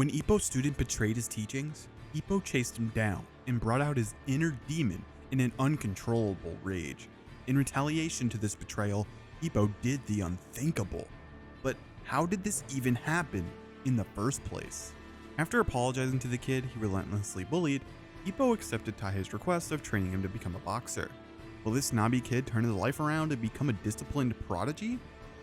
When Ippo's student betrayed his teachings, Ippo chased him down and brought out his inner demon in an uncontrollable rage. In retaliation to this betrayal, Ippo did the unthinkable. But how did this even happen in the first place? After apologizing to the kid he relentlessly bullied, Ippo accepted Taihei's request of training him to become a boxer. Will this snobby kid turn his life around and become a disciplined prodigy?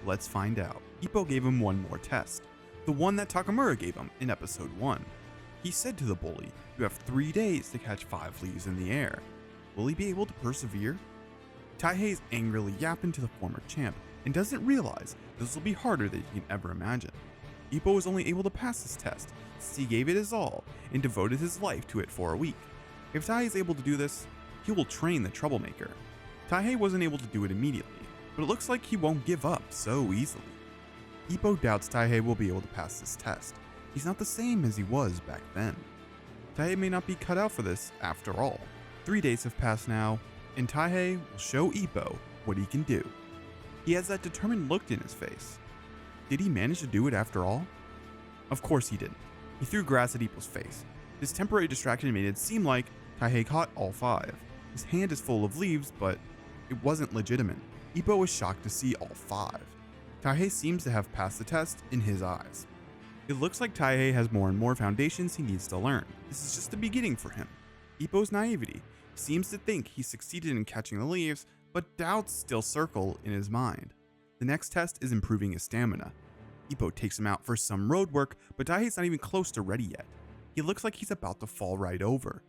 Let's find out. Ippo gave him one more test, the one that Takamura gave him in episode 1. He said to the bully, "You have 3 days to catch 5 leaves in the air." Will he be able to persevere? Taihei's angrily yapping to the former champ and doesn't realize this will be harder than he can ever imagine. Ippo was only able to pass this test since he gave it his all and devoted his life to it for a week. If Taihei is able to do this, he will train the troublemaker. Taihei wasn't able to do it immediately, but it looks like he won't give up so easily. Ippo doubts Taihei will be able to pass this test. He's not the same as he was back then. Taihei may not be cut out for this after all. 3 days have passed now, and Taihei will show Ippo what he can do. He has that determined look in his face. Did he manage to do it after all? Of course he didn't. He threw grass at Ippo's face. This temporary distraction made it seem like Taihei caught all 5. His hand is full of leaves, but it wasn't legitimate. Ippo was shocked to see all 5. Taihei seems to have passed the test in his eyes. It looks like Taihei has more and more foundations he needs to learn. This is just the beginning for him. Ippo's naivety seems to think he succeeded in catching the leaves, but doubts still circle in his mind. The next test is improving his stamina. Ippo takes him out for some road work, but Taihei's not even close to ready yet. He looks like he's about to fall right over.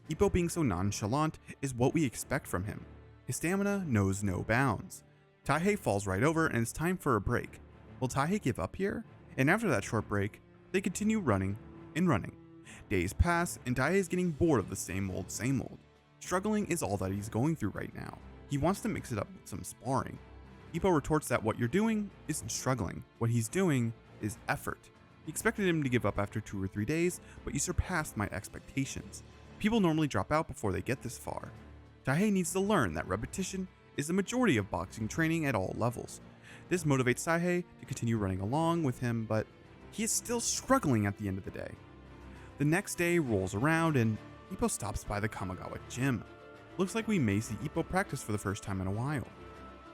Ippo being so nonchalant is what we expect from him. His stamina knows no bounds. Taihei falls right over and it's time for a break. Will Taihei give up here? And after that short break, they continue running and running. Days pass and Taihei is getting bored of the same old. Struggling is all that he's going through right now. He wants to mix it up with some sparring. Ippo retorts that what you're doing isn't struggling. What he's doing is effort. He expected him to give up after 2 or 3 days, but you surpassed my expectations. People normally drop out before they get this far. Taihei needs to learn that repetition is the majority of boxing training at all levels. This motivates Taihei to continue running along with him, but he is still struggling at the end of the day. The next day rolls around and Ippo stops by the Kamigawa gym. Looks like we may see Ippo practice for the first time in a while.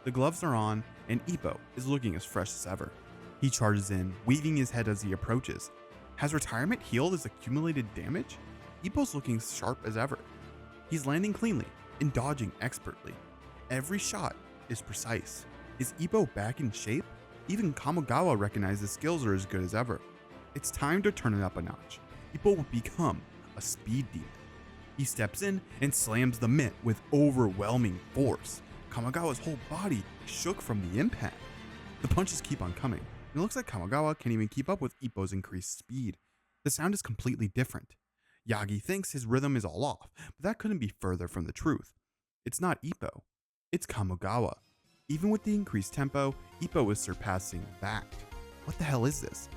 The gloves are on and Ippo is looking as fresh as ever. He charges in, weaving his head as he approaches. Has retirement healed his accumulated damage? Ippo's looking sharp as ever. He's landing cleanly and dodging expertly. Every shot is precise. Is Ippo back in shape? Even Kamigawa recognizes his skills are as good as ever. It's time to turn it up a notch. Ippo will become a speed demon. He steps in and slams the mitt with overwhelming force. Kamigawa's whole body shook from the impact. The punches keep on coming, and it looks like Kamigawa can't even keep up with Ippo's increased speed. The sound is completely different. Yagi thinks his rhythm is all off, but that couldn't be further from the truth. It's not Ippo, it's Kamigawa. Even with the increased tempo, Ippo is surpassing that. What the hell is this?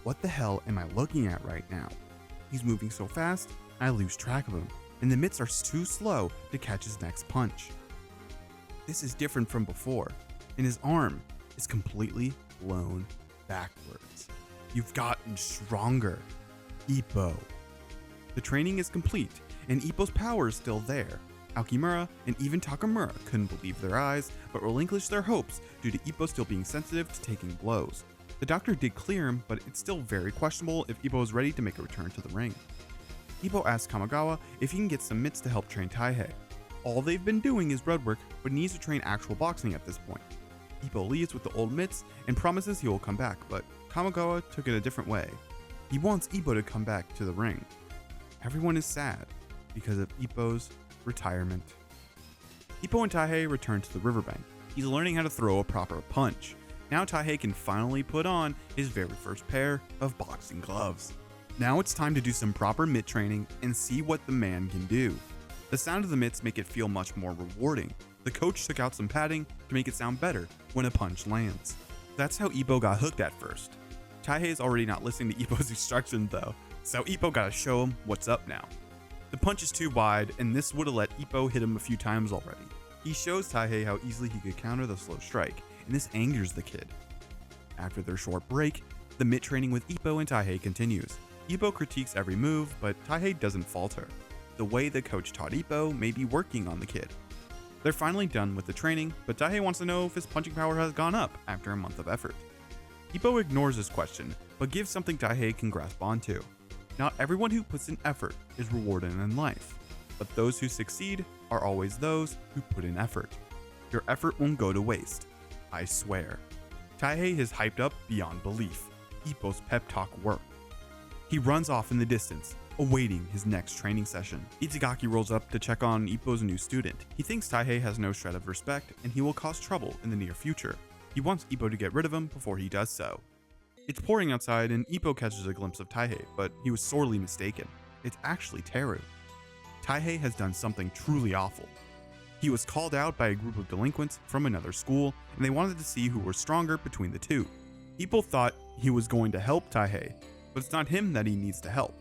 What the hell am I looking at right now? He's moving so fast, I lose track of him, and the mitts are too slow to catch his next punch. This is different from before, and his arm is completely blown backwards. You've gotten stronger, Ippo. The training is complete, and Ippo's power is still there. Aokimura and even Takamura couldn't believe their eyes, but relinquished their hopes due to Ippo still being sensitive to taking blows. The doctor did clear him, but it's still very questionable if Ippo is ready to make a return to the ring. Ippo asks Kamigawa if he can get some mitts to help train Taihei. All they've been doing is road work, but needs to train actual boxing at this point. Ippo leaves with the old mitts and promises he will come back, but Kamigawa took it a different way. He wants Ippo to come back to the ring. Everyone is sad because of Ippo's retirement. Ippo and Taihei return to the riverbank. He's learning how to throw a proper punch. Now Taihei can finally put on his very first pair of boxing gloves. Now it's time to do some proper mitt training and see what the man can do. The sound of the mitts make it feel much more rewarding. The coach took out some padding to make it sound better when a punch lands. That's how Ippo got hooked at first. Taihei is already not listening to Ippo's instructions though, so Ippo gotta show him what's up now. The punch is too wide, and this would have let Ippo hit him a few times already. He shows Taihei how easily he could counter the slow strike, and this angers the kid. After their short break, the mitt training with Ippo and Taihei continues. Ippo critiques every move, but Taihei doesn't falter. The way the coach taught Ippo may be working on the kid. They're finally done with the training, but Taihei wants to know if his punching power has gone up after a month of effort. Ippo ignores this question, but gives something Taihei can grasp onto. Not everyone who puts in effort is rewarded in life, but those who succeed are always those who put in effort. Your effort won't go to waste, I swear. Taihei is hyped up beyond belief. Ippo's pep talk worked. He runs off in the distance, awaiting his next training session. Itagaki rolls up to check on Ippo's new student. He thinks Taihei has no shred of respect and he will cause trouble in the near future. He wants Ippo to get rid of him before he does so. It's pouring outside and Ippo catches a glimpse of Taihei, but he was sorely mistaken. It's actually Teru. Taihei has done something truly awful. He was called out by a group of delinquents from another school, and they wanted to see who were stronger between the two. Ippo thought he was going to help Taihei, but it's not him that he needs to help.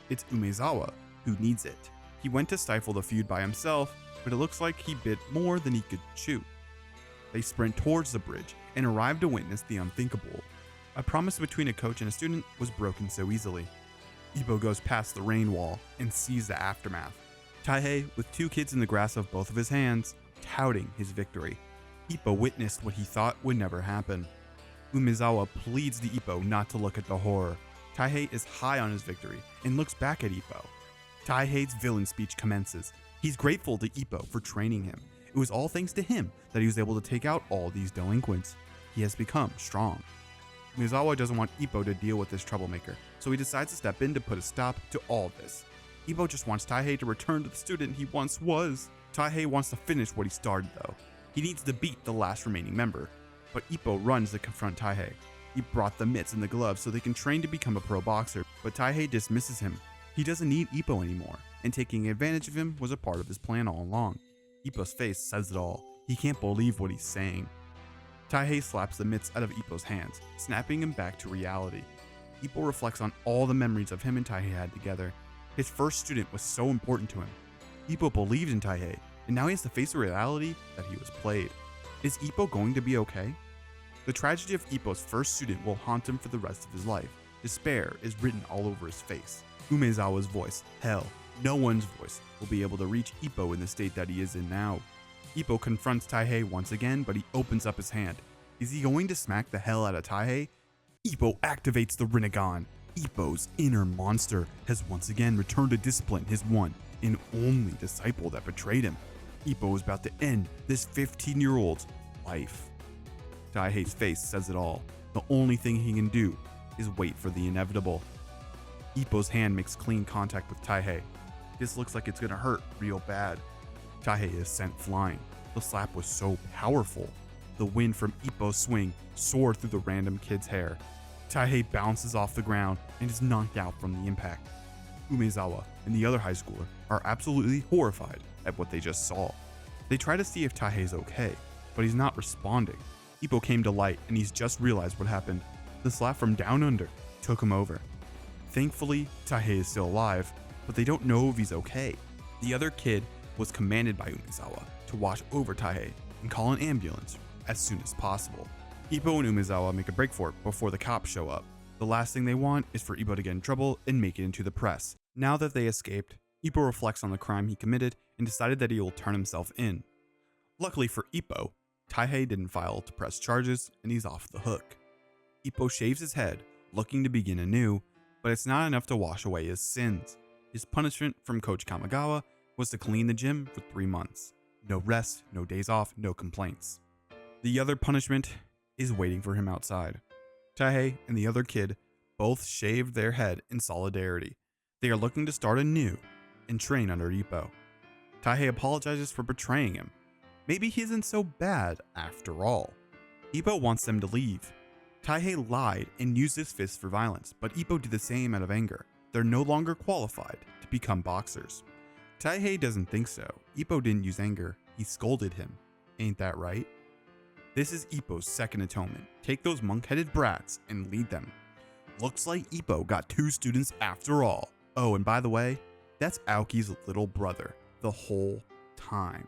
It's Umezawa who needs it. He went to stifle the feud by himself, but it looks like he bit more than he could chew. They sprint towards the bridge and arrive to witness the unthinkable. A promise between a coach and a student was broken so easily. Ippo goes past the rain wall and sees the aftermath. Taihei, with two kids in the grasp of both of his hands, touting his victory. Ippo witnessed what he thought would never happen. Umezawa pleads to Ippo not to look at the horror. Taihei is high on his victory and looks back at Ippo. Taihei's villain speech commences. He's grateful to Ippo for training him. It was all thanks to him that he was able to take out all these delinquents. He has become strong. Umezawa doesn't want Ippo to deal with this troublemaker, so he decides to step in to put a stop to all this. Ippo just wants Taihei to return to the student he once was. Taihei wants to finish what he started though. He needs to beat the last remaining member, but Ippo runs to confront Taihei. He brought the mitts and the gloves so they can train to become a pro boxer, but Taihei dismisses him. He doesn't need Ippo anymore, and taking advantage of him was a part of his plan all along. Ippo's face says it all. He can't believe what he's saying. Taihei slaps the mitts out of Ippo's hands, snapping him back to reality. Ippo reflects on all the memories of him and Taihei had together. His first student was so important to him. Ippo believed in Taihei, and now he has to face the reality that he was played. Is Ippo going to be okay? The tragedy of Ippo's first student will haunt him for the rest of his life. Despair is written all over his face. Umezawa's voice, hell, no one's voice, will be able to reach Ippo in the state that he is in now. Ippo confronts Taihei once again, but he opens up his hand. Is he going to smack the hell out of Taihei? Ippo activates the Rinnegan. Ippo's inner monster has once again returned to discipline his one and only disciple that betrayed him. Ippo is about to end this 15-year-old's life. Taihei's face says it all. The only thing he can do is wait for the inevitable. Ippo's hand makes clean contact with Taihei. This looks like it's gonna hurt real bad. Taihei is sent flying. The slap was so powerful. The wind from Ippo's swing soared through the random kid's hair. Taihei bounces off the ground and is knocked out from the impact. Umezawa and the other high schooler are absolutely horrified at what they just saw. They try to see if Taihei's okay, but he's not responding. Ippo came to light and he's just realized what happened. The slap from down under took him over. Thankfully, Taihei is still alive, but they don't know if he's okay. The other kid was commanded by Umezawa to watch over Taihei and call an ambulance as soon as possible. Ippo and Umezawa make a break for it before the cops show up. The last thing they want is for Ippo to get in trouble and make it into the press. Now that they escaped, Ippo reflects on the crime he committed and decided that he will turn himself in. Luckily for Ippo, Taihei didn't file to press charges and he's off the hook. Ippo shaves his head, looking to begin anew, but it's not enough to wash away his sins. His punishment from Coach Kamigawa was to clean the gym for 3 months. No rest, no days off, no complaints. The other punishment is waiting for him outside. Taihei and the other kid both shaved their head in solidarity. They are looking to start anew and train under Ippo. Taihei apologizes for betraying him. Maybe he isn't so bad after all. Ippo wants them to leave. Taihei lied and used his fists for violence, but Ippo did the same out of anger. They're no longer qualified to become boxers. Taihei doesn't think so. Ippo didn't use anger, he scolded him. Ain't that right? This is Ippo's second atonement. Take those monk-headed brats and lead them. Looks like Ippo got 2 students after all. Oh, and by the way, that's Aoki's little brother the whole time.